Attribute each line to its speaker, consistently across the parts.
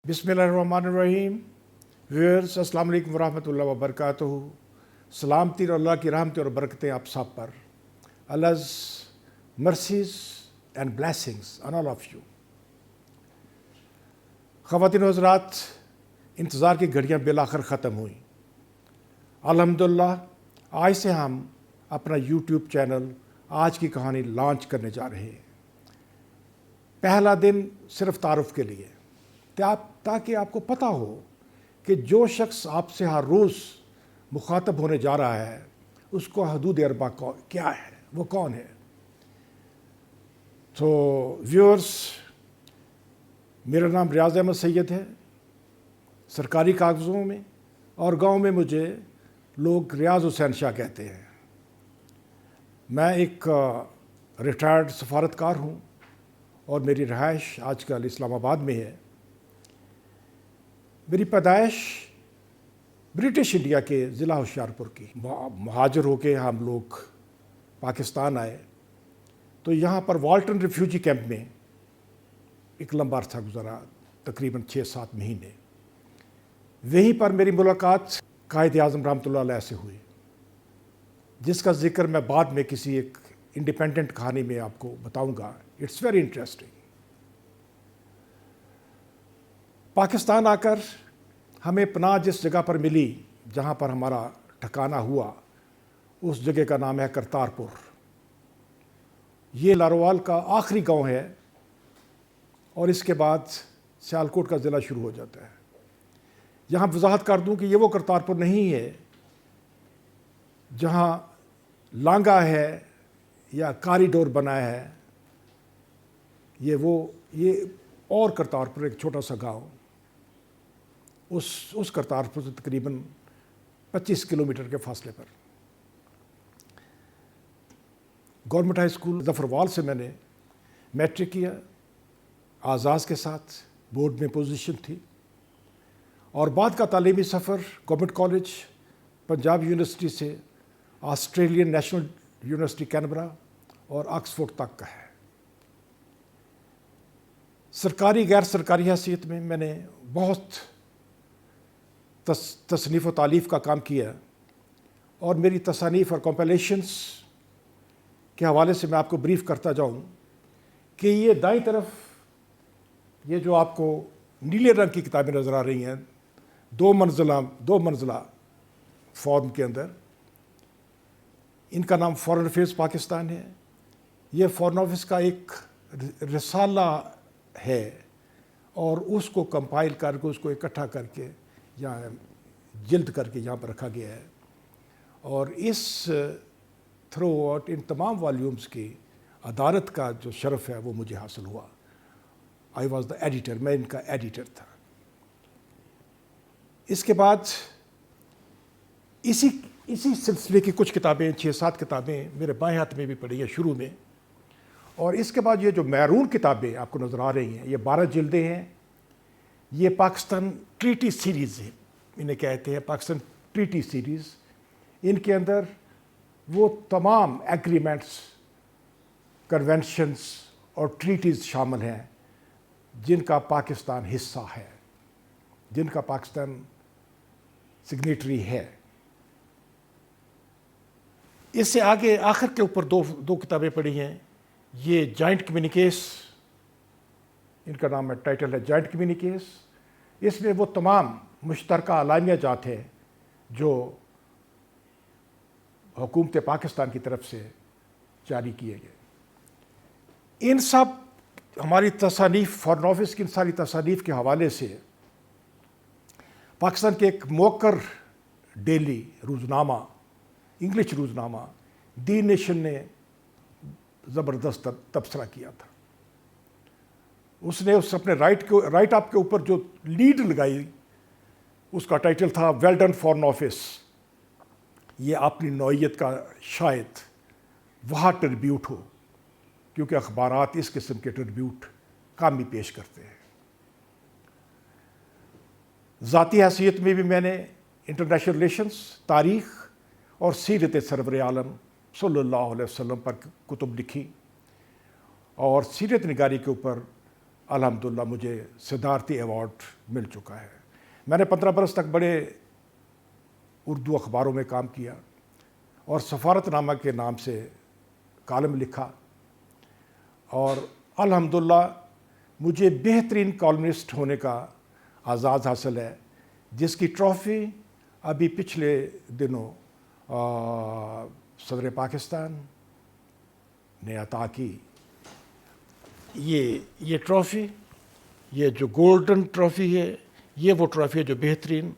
Speaker 1: बिस्मिल्लाहिर्रहमानिर्रहीम। व्यूअर्स, अस्सलाम वालेकुम वरहमतुल्लाहि वबरकातुहू। सलामती और अल्लाह की रहमतें और बरकतें आप सब पर। Allah's mercies and blessings on all of you। ख़वातीन और हज़रात, इंतज़ार की घड़ियाँ बिलाखिर ख़त्म हुई। अल्हम्दुलिल्लाह आज से हम अपना यूट्यूब चैनल आज की कहानी लॉन्च करने जा रहे हैं। पहला दिन सिर्फ तारुफ़ के लिए, ताकि आपको पता हो कि जो शख्स आपसे हर रोज़ मुखातब होने जा रहा है उसको हदूद अरबा क्या है, वो कौन है। तो व्यूअर्स, मेरा नाम रियाज़ अहमद सैयद है। सरकारी कागज़ों में और गांव में मुझे लोग रियाज़ हुसैन शाह कहते हैं। मैं एक रिटायर्ड सफारतकार हूँ और मेरी रहाइश आजकल इस्लामाबाद में है। मेरी पैदाइश ब्रिटिश इंडिया के ज़िला होशियारपुर की। महाजर होके हम लोग पाकिस्तान आए तो यहाँ पर वाल्टन रिफ्यूजी कैंप में एक लंबा अरसा गुजारा, तकरीबन 6-7 महीने। वहीं पर मेरी मुलाकात कायद-ए-आज़म रहमतुल्लाह अलैह से हुई, जिसका जिक्र मैं बाद में किसी एक इंडिपेंडेंट कहानी में आपको बताऊंगा। It's very interesting. पाकिस्तान आकर हमें पनाह जिस जगह पर मिली, जहाँ पर हमारा ठिकाना हुआ, उस जगह का नाम है करतारपुर। ये लारोवाल का आखिरी गांव है और इसके बाद सियालकोट का ज़िला शुरू हो जाता है। यहाँ वजाहत कर दूँ कि ये वो करतारपुर नहीं है जहाँ लांगा है या कॉरिडोर बना है। ये और करतारपुर एक छोटा सा गांव, उस करतारपुर से तकरीबन 25 किलोमीटर के फासले पर। गवर्नमेंट हाई स्कूल ज़फ़रवाल से मैंने मैट्रिक किया, आज़ाज़ के साथ बोर्ड में पोजीशन थी। और बाद का तालीमी सफ़र गवर्नमेंट कॉलेज, पंजाब यूनिवर्सिटी से ऑस्ट्रेलियन नेशनल यूनिवर्सिटी कैनबरा और ऑक्सफोर्ड तक का है। सरकारी गैर सरकारी हैसियत में मैंने बहुत तसनीफ़ व तालीफ़ का काम किया और मेरी तसानीफ़ और कॉम्पिलेशंस के हवाले से मैं आपको ब्रीफ़ करता जाऊं कि ये दाईं तरफ ये जो आपको नीले रंग की किताबें नज़र आ रही हैं, दो मंजिला फॉर्म के अंदर, इनका नाम फॉरेन अफेयर्स पाकिस्तान है। ये फॉरेन ऑफिस का एक रिसाला है और उसको कंपाइल करके, उसको इकट्ठा करके यहाँ जिल्द करके यहाँ पर रखा गया है। और इस थ्रू आउट इन तमाम वॉल्यूम्स की अदालत का जो शरफ़ है वो मुझे हासिल हुआ। आई वॉज द एडिटर, मैं इनका एडिटर था। इसके बाद इसी सिलसिले की कुछ किताबें, 6-7 किताबें मेरे बाएं हाथ में भी पड़ी है शुरू में। और इसके बाद ये जो मैरून किताबें आपको नज़र आ रही हैं, ये 12 जिल्दें हैं। ये पाकिस्तान ट्रीटी सीरीज़ है, इन्हें कहते हैं पाकिस्तान ट्रीटी सीरीज़। इनके अंदर वो तमाम एग्रीमेंट्स, कन्वेंशंस और ट्रीटीज़ शामिल हैं जिनका पाकिस्तान हिस्सा है, जिनका पाकिस्तान सिग्नेटरी है। इससे आगे आखिर के ऊपर दो किताबें पढ़ी हैं। ये जॉइंट कम्युनिकेस, इनका नाम है, टाइटल है जॉइंट कम्युनिकेस। इसमें वो तमाम मुश्तरका अलामिया जात हैं जो हुकूमत पाकिस्तान की तरफ से जारी किए गए। इन सब हमारी तसानीफ़, फॉरेन ऑफिस की इन सारी तसानीफ़ के हवाले से पाकिस्तान के एक मोकर डेली रोज़नामा, इंग्लिश रोज़नामा दी नेशन ने ज़बरदस्त तबसरा किया था। उसने अपने राइट अप के ऊपर जो लीड लगाई, उसका टाइटल था वेल डन फॉरेन ऑफिस। ये अपनी नौइयत का शायद वहाँ ट्रिब्यूट हो, क्योंकि अखबारात इस किस्म के ट्रिब्यूट कम ही पेश करते हैं। ज़ाती हैसियत में भी मैंने इंटरनेशनल रिलेशंस, तारीख़ और सीरत सरवर आलम सल्लल्लाहु अलैहि वसल्लम पर कुतुब लिखी। اور سیرت نگاری کے اوپر الحمدللہ مجھے صدارتی ایوارڈ مل چکا ہے. میں نے 15 برس تک بڑے اردو اخباروں میں کام کیا اور سفارت نامہ کے نام سے کالم لکھا, اور الحمدللہ مجھے بہترین کالمنسٹ ہونے کا اعزاز حاصل ہے, جس کی ٹرافی ابھی پچھلے دنوں صدر پاکستان نے عطا کی. یہ ٹرافی, یہ جو گولڈن ٹرافی ہے, یہ وہ ٹرافی ہے جو بہترین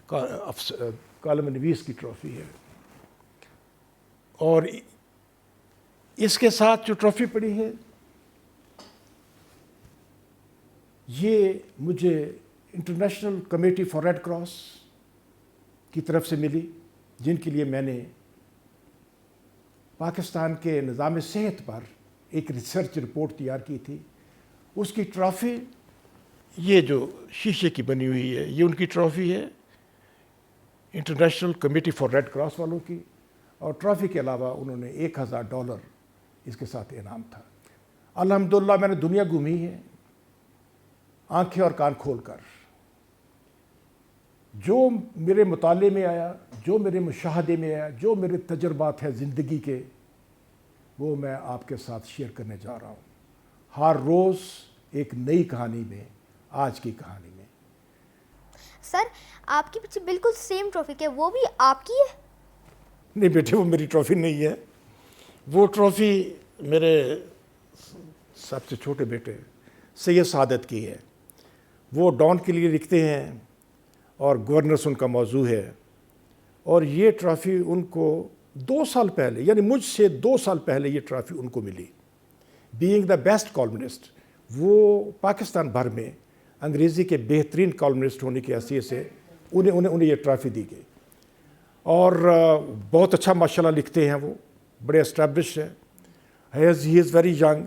Speaker 1: کالم نویس کی ٹرافی ہے. اور اس کے ساتھ جو ٹرافی پڑی ہے, یہ مجھے international committee for red cross کی طرف سے ملی, جن کے لیے میں نے پاکستان کے نظام صحت پر ایک ریسرچ رپورٹ تیار کی تھی. اس کی ٹرافی, یہ جو شیشے کی بنی ہوئی ہے, یہ ان کی ٹرافی ہے international committee for red cross والوں کی, اور ٹرافی کے علاوہ انہوں نے $1000 اس کے ساتھ انعام تھا. الحمدللہ میں نے دنیا گھومی ہے آنکھیں اور کان کھول کر. جو میرے مطالعے میں آیا, جو میرے مشاہدے میں آیا, جو میرے تجربات ہیں زندگی کے, وہ میں آپ کے ساتھ شیئر کرنے جا رہا ہوں. ہر روز ایک نئی کہانی میں, آج کی کہانی میں.
Speaker 2: سر, آپ کے پیچھے بالکل سیم ٹرافی ہے, وہ بھی آپ کی ہے؟
Speaker 1: نہیں بیٹے, وہ میری ٹرافی نہیں ہے. وہ ٹرافی میرے سب سے چھوٹے بیٹے سید سعادت کی ہے. وہ ڈان کے لیے لکھتے ہیں اور گورنرس ان کا موضوع ہے. اور یہ ٹرافی ان کو 2 سال پہلے, یعنی مجھ سے 2 سال پہلے یہ ٹرافی ان کو ملی, بینگ دا بیسٹ کالمنسٹ. وہ پاکستان بھر میں انگریزی کے بہترین کالمنسٹ ہونے کی حیثیت سے انہیں یہ ٹرافی دی گئی. اور بہت اچھا ماشاءاللہ لکھتے ہیں, وہ بڑے اسٹیبلش ہیں. ہی از ویری ینگ.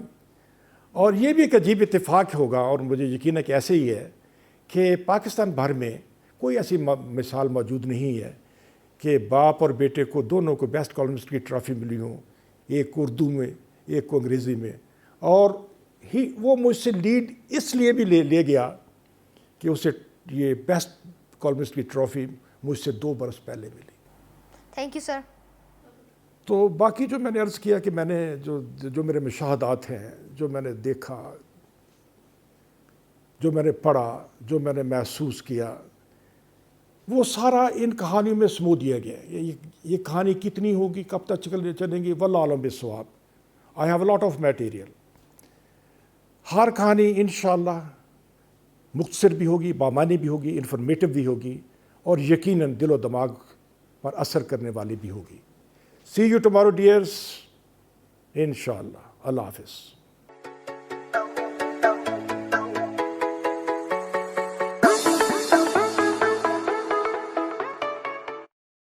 Speaker 1: اور یہ بھی ایک عجیب اتفاق ہوگا, اور مجھے یقین ہے کہ ایسے ہی ہے, کہ پاکستان بھر میں کوئی ایسی مثال موجود نہیں ہے کہ باپ اور بیٹے کو دونوں کو بیسٹ کالمنسٹ کی ٹرافی ملی ہوں, ایک کو اردو میں, ایک کو انگریزی میں. اور وہ مجھ سے لیڈ اس لیے بھی لے گیا کہ اسے یہ بیسٹ کالمنسٹ کی ٹرافی مجھ سے 2 برس پہلے ملی.
Speaker 2: Thank you sir.
Speaker 1: تو باقی جو میں نے عرض کیا کہ میں نے جو میرے مشاہدات ہیں, جو میں نے دیکھا, جو میں نے پڑھا, جو میں نے محسوس کیا, وہ سارا ان کہانیوں میں سمو دیا گیا. یہ کہانی کتنی ہوگی, کب تک چلیں گی, واللہ عالم بالصواب. I have a lot of material. ہر کہانی انشاءاللہ مختصر بھی ہوگی, بامعنی بھی ہوگی, انفارمیٹو بھی ہوگی, اور یقیناً دل و دماغ پر اثر کرنے والی بھی ہوگی. See you tomorrow, dears. انشاءاللہ. اللہ حافظ.